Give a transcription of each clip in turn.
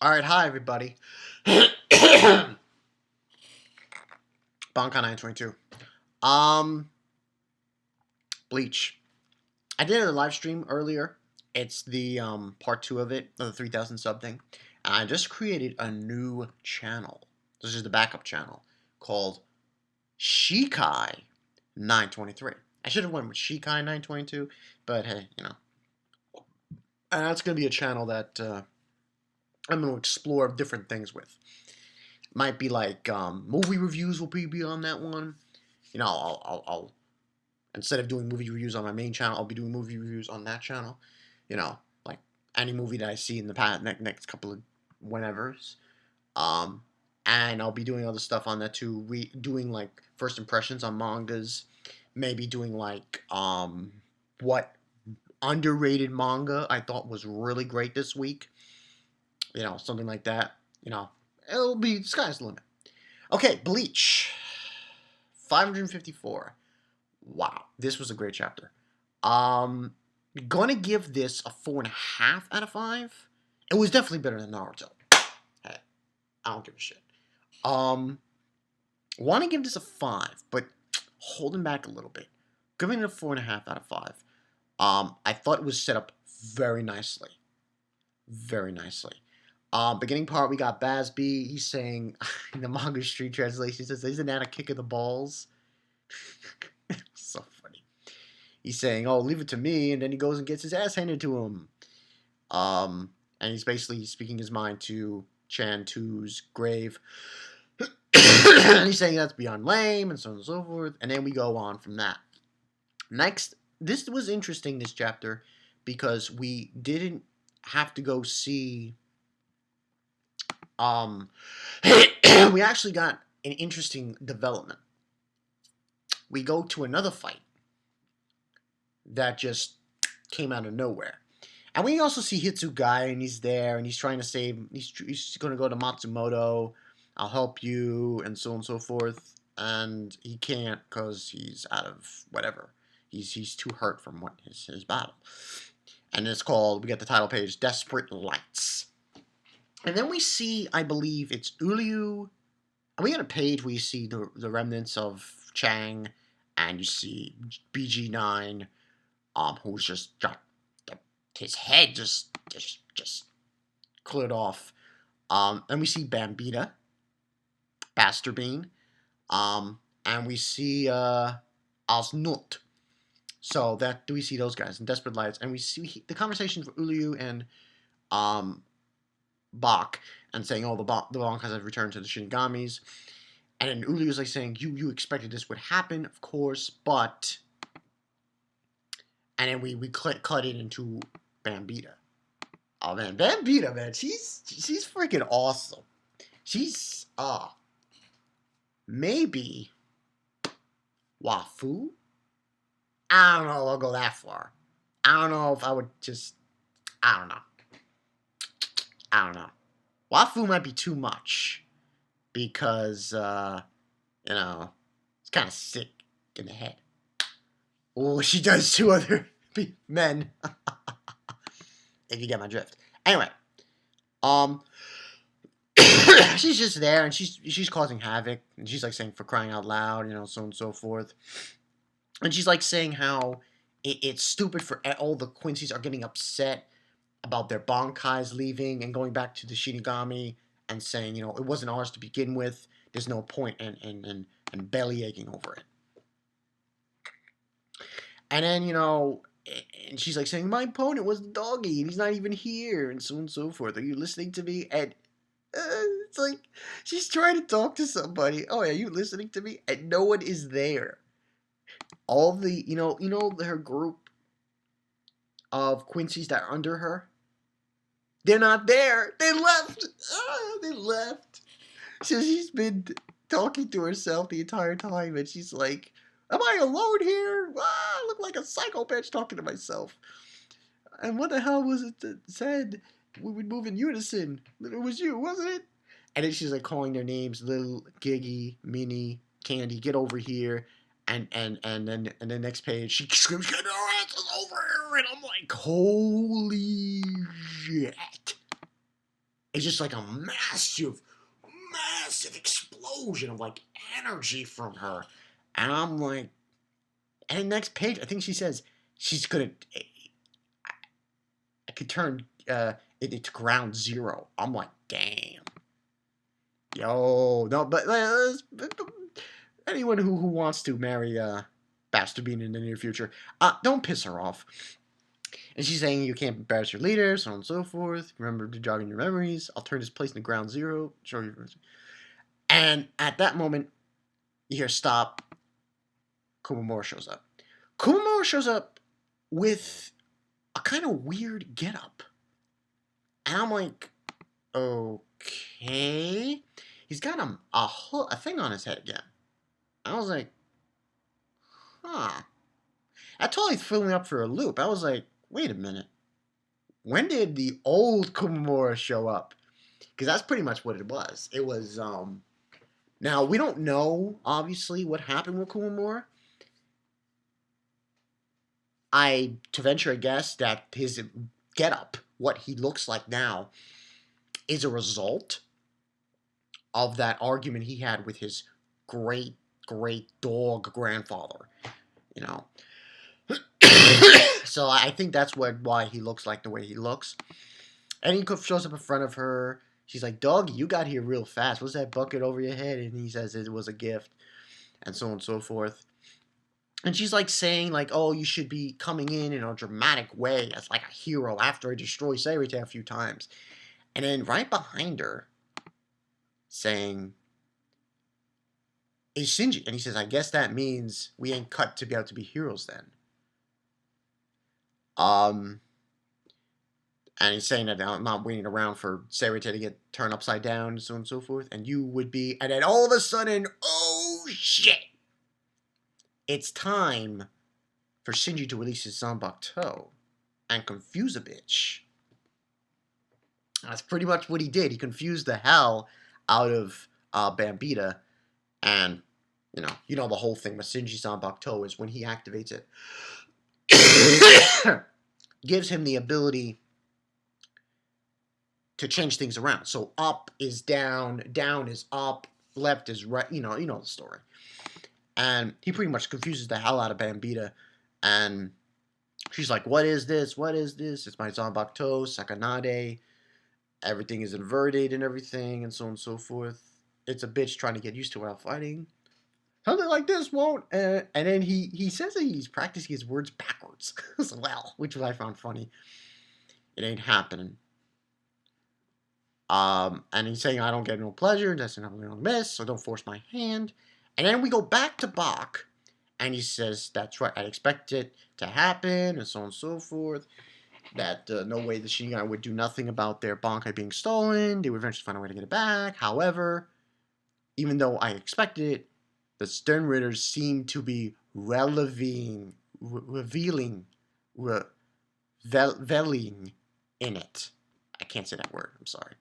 All right, hi everybody. Bankai 922. Bleach. I did a live stream earlier. It's the part 2 of it, of the 3,000 sub thing. And I just created a new channel. This is the backup channel called Shikai 923. I should have went with Shikai 922, but hey, you know. And that's going to be a channel that I'm going to explore different things with. Might be like movie reviews will be on that one. You know, I'll instead of doing movie reviews on my main channel, I'll be doing movie reviews on that channel. You know, like any movie that I see in the past next couple of whenevers. And I'll be doing other stuff on that too. Doing like first impressions on mangas. Maybe doing like what underrated manga I thought was really great this week. You know, something like that. You know, it'll be sky's the limit. Okay, Bleach. 554. Wow, this was a great chapter. Gonna give this a 4.5 out of 5. It was definitely better than Naruto. Hey, I don't give a shit. Want to give this a 5, but holding back a little bit. Giving it a 4.5 out of 5. I thought it was set up very nicely. Very nicely. Beginning part, we got Basby. He's saying, in the manga street translation, he says, isn't that a kick of the balls? So funny. He's saying, oh, leave it to me, and then he goes and gets his ass handed to him. And he's basically speaking his mind to Chan 2's grave. And he's saying that's beyond lame, and so on and so forth. And then we go on from that. Next, this was interesting, this chapter, because we didn't have to go see... we actually got an interesting development. We go to another fight that just came out of nowhere. And we also see Hitsugai, and he's there, and he's trying to save... He's going to go to Matsumoto. I'll help you, and so on and so forth. And he can't because he's out of whatever. He's too hurt from what his battle. And it's called, we get the title page, Desperate Lights. And then we see, I believe it's Uryu. And we got a page where you see the remnants of Chang, and you see BG9, who's just got his head just cleared off. And we see Bambietta, Bastard Bean, and we see Osnut. So that we see those guys in Desperate Lights, and we see the conversation for Uryu and Bach, and saying, oh, the Bankai have returned to the Shinigamis. And then Uryu's like saying, you expected this would happen, of course, but... And then we cut it into Bambietta. Oh, man, Bambietta, man, she's freaking awesome. She's, maybe Wafu? I don't know, I'll go that far. I don't know if I would just... I don't know. Wafu might be too much because, you know, it's kind of sick in the head. Oh, she does 2 other men. If you get my drift. Anyway, she's just there, and she's causing havoc, and she's like saying, for crying out loud, you know, so on and so forth. And she's like saying how it's stupid for all the Quincy's are getting upset about their Bankais leaving and going back to the Shinigami, and saying, you know, it wasn't ours to begin with. There's no point in belly aching over it. And then, you know, and she's like saying, my opponent was the doggy, and he's not even here, and so on and so forth. Are you listening to me? And it's like, she's trying to talk to somebody. Oh, are you listening to me? And no one is there. All the, you know, her group of Quincy's that are under her, they're not there. They left. They left. So she's been talking to herself the entire time, and she's like, am I alone here? I look like a psycho bitch talking to myself. And what the hell was it that said we would move in unison? It was you, wasn't it? And then she's like calling their names, Little, Giggy, Minnie, Candy, get over here. And then the next page, she screams, get your asses over here! And I'm like, holy shit. it's just like a massive, massive explosion of like energy from her. And I'm like, and the next page, I think she says she's gonna, I could turn it to ground zero. I'm like, damn. Yo, no, but anyone who wants to marry Bastard Bean in the near future, don't piss her off. And she's saying you can't embarrass your leader, so on and so forth. Remember to jog in your memories. I'll turn this place into ground zero. Show you. And at that moment, you hear stop. Kumamura shows up. Kumamura shows up with a kind of weird getup. And I'm like, okay. He's got a thing on his head again. I was like, huh. That totally threw me up for a loop. I was like, wait a minute. When did the old Kumamura show up? Because that's pretty much what it was. It was, now, we don't know, obviously, what happened with Kumamura. To venture a guess that his getup, what he looks like now, is a result of that argument he had with his great, great dog grandfather. You know? So I think that's why he looks like the way he looks. And he shows up in front of her. She's like, dog, you got here real fast. What's that bucket over your head? And he says it was a gift. And so on and so forth. And she's like saying, like, oh, you should be coming in a dramatic way as like a hero after I destroy Sarita a few times. And then right behind her, saying, is Shinji. And he says, I guess that means we ain't cut to be able to be heroes then. And he's saying that I'm not waiting around for Sarita to get turned upside down and so on and so forth. And you would be, and then all of a sudden, oh shit! It's time for Shinji to release his Zanbakuto and confuse a bitch. That's pretty much what he did. He confused the hell out of Bambietta. And, you know the whole thing with Shinji Zanbakuto is when he activates it, gives him the ability to change things around. So up is down, down is up, left is right. You know the story. And he pretty much confuses the hell out of Bambietta. And she's like, what is this? What is this? It's my Zanbakuto, Sakanade. Everything is inverted and everything, and so on and so forth. It's a bitch trying to get used to while fighting. Something like this won't. And then he says that he's practicing his words backwards as well, which I found funny. It ain't happening. And he's saying, I don't get no pleasure. That's not going to miss, so don't force my hand. And then we go back to Bach, and he says, that's right, I expect it to happen, and so on and so forth. That no way the Shinigami would do nothing about their bankai being stolen. They would eventually find a way to get it back. However, even though I expected it, the Stern Ritters seem to be reveling in it. I can't say that word. I'm sorry.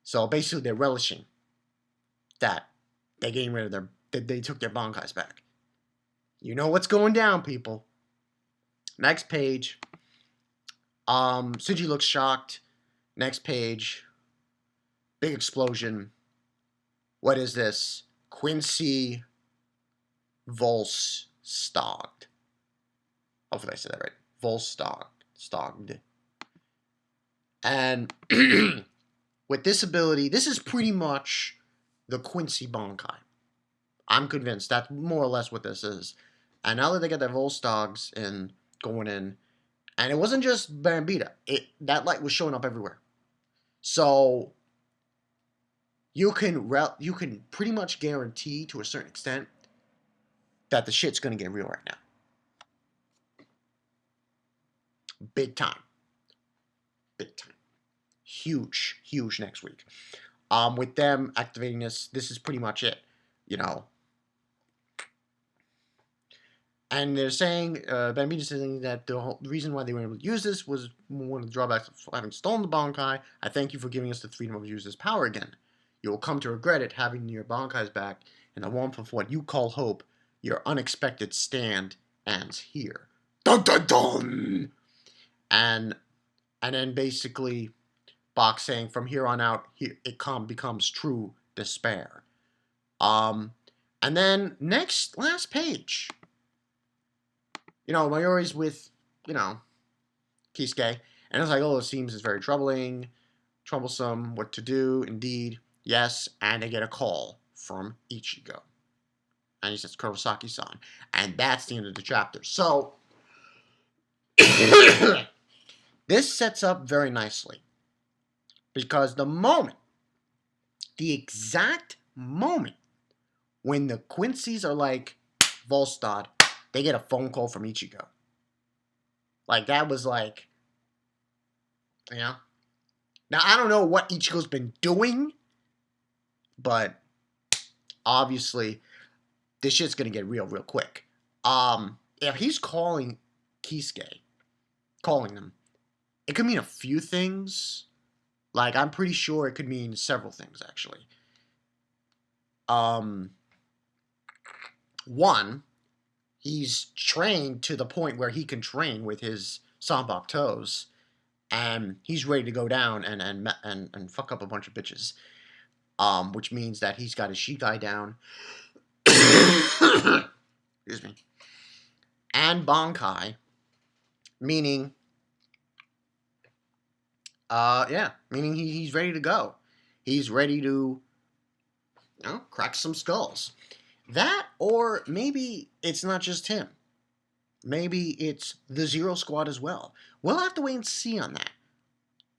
So basically, they're relishing that they're getting rid of that they took their bankais back. You know what's going down, people. Next page. Suji looks shocked. Next page. Big explosion. What is this? Quincy Volstagd. Hopefully I said that right. Volstagd. And with this ability, this is pretty much the Quincy Bankai. I'm convinced that's more or less what this is. And now that they got their Volstags in going in, and it wasn't just Bambietta. That light was showing up everywhere. So you can pretty much guarantee to a certain extent that the shit's gonna get real right now. Big time. Big time. Huge, huge next week. With them activating this is pretty much it. And they're saying, Bambina's saying that the reason why they were able to use this was one of the drawbacks of having stolen the Bankai. I thank you for giving us the freedom to use this power again. You will come to regret it, having your Bankais back in the warmth of what you call hope. Your unexpected stand ends here. Dun dun dun! And then basically, box saying from here on out, it becomes true despair. And then last page, Mayuri's with, Kisuke, and it's like, oh, it seems it's very troublesome, what to do, indeed, yes, and they get a call from Ichigo. And he says, Kurosaki-san. And that's the end of the chapter. So, this sets up very nicely. Because the exact moment, when the Quincy's are like, Volstad, they get a phone call from Ichigo. Like, that was like, Now, I don't know what Ichigo's been doing, but obviously, this shit's gonna get real quick. If he's calling Kisuke, calling them, it could mean a few things. Like, I'm pretty sure it could mean several things, actually. One, he's trained to the point where he can train with his Sambok toes, and he's ready to go down and fuck up a bunch of bitches. Which means that he's got his Shikai down. Excuse me. And bankai, meaning, meaning he's ready to go. He's ready to, crack some skulls. That, or maybe it's not just him. Maybe it's the Zero Squad as well. We'll have to wait and see on that.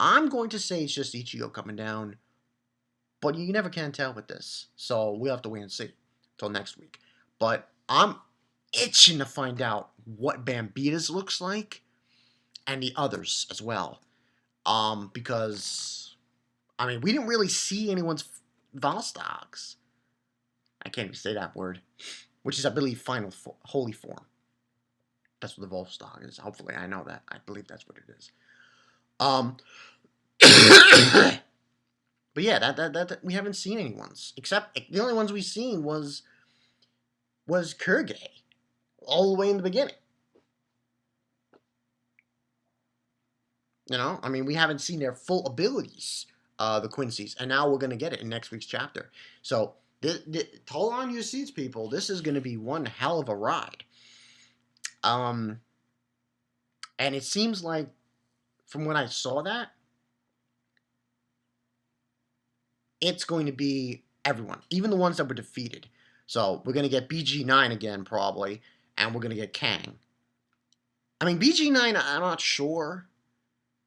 I'm going to say it's just Ichigo coming down, but you never can tell with this. So we'll have to wait and see till next week. But I'm itching to find out what Bambietta's looks like and the others as well. Because, we didn't really see anyone's Volstogs. I can't even say that word. Which is, I believe, final holy form. That's what the Volstog is. Hopefully, I know that. I believe that's what it is. But yeah, that we haven't seen anyone's. Except, the only ones we've seen was Kurge. All the way in the beginning. We haven't seen their full abilities, the Quincy's, and now we're going to get it in next week's chapter. So, hold on your seats, people. This is going to be one hell of a ride. And it seems like, from when I saw that, it's going to be everyone, even the ones that were defeated. So, we're going to get BG9 again, probably, and we're going to get Kang. BG9, I'm not sure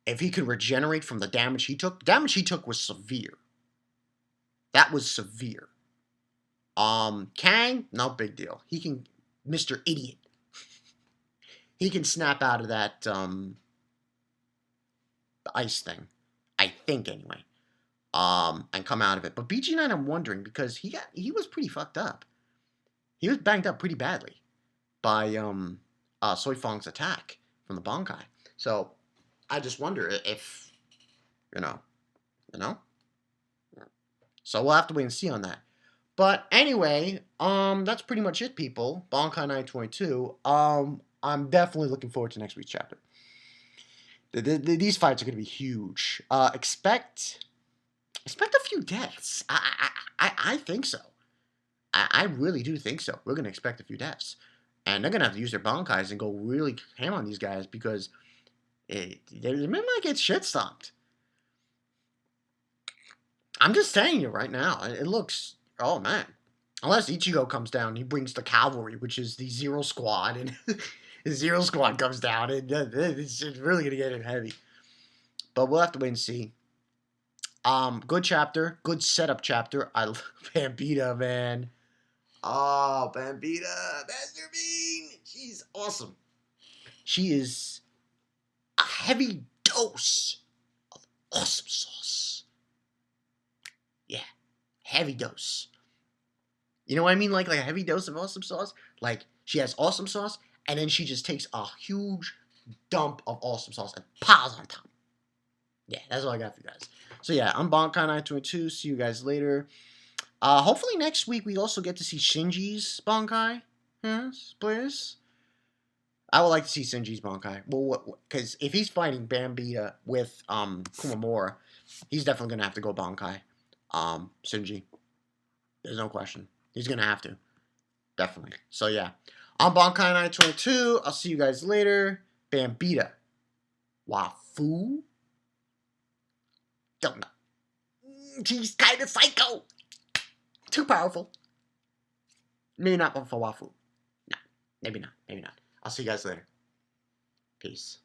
if he could regenerate from the damage he took. The damage he took was severe. That was severe. Kang, no big deal. He can, Mr. Idiot. He can snap out of that, the ice thing. I think, anyway. And come out of it. But BG9, I'm wondering, because he was pretty fucked up. He was banged up pretty badly by, Soi Fong's attack from the bankai. So, I just wonder if, So, we'll have to wait and see on that. But anyway, that's pretty much it, people. Bankai 922. I'm definitely looking forward to next week's chapter. These fights are going to be huge. Expect a few deaths. I think so. I really do think so. We're going to expect a few deaths. And they're going to have to use their bankais and go really ham on these guys because they might get shit stomped. I'm just saying it right now. It looks... Oh, man. Unless Ichigo comes down, he brings the cavalry, which is the Zero Squad, and the Zero Squad comes down, and it's really going to get heavy. But we'll have to wait and see. Good chapter. Good setup chapter. I love Bambietta, man. Oh, Bambietta. Master Bean. She's awesome. She is a heavy dose of awesome sauce. Yeah. Heavy dose. You know what I mean? Like a heavy dose of awesome sauce? Like, she has awesome sauce, and then she just takes a huge dump of awesome sauce and piles on top. Yeah, that's all I got for you guys. So yeah, I'm Bankai 922. See you guys later. Hopefully next week we also get to see Shinji's Bankai. Yes, please. I would like to see Shinji's Bankai. Well, because if he's fighting Bambietta with Kumamura, He's definitely gonna have to go bankai. Shinji. There's no question. He's gonna have to. Definitely. So yeah. I'm Bankai 922. I'll see you guys later. Bambietta. Wafu? Don't know. He's kind of psycho. Too powerful. Maybe not for Wafu. No. Maybe not. Maybe not. I'll see you guys later. Peace.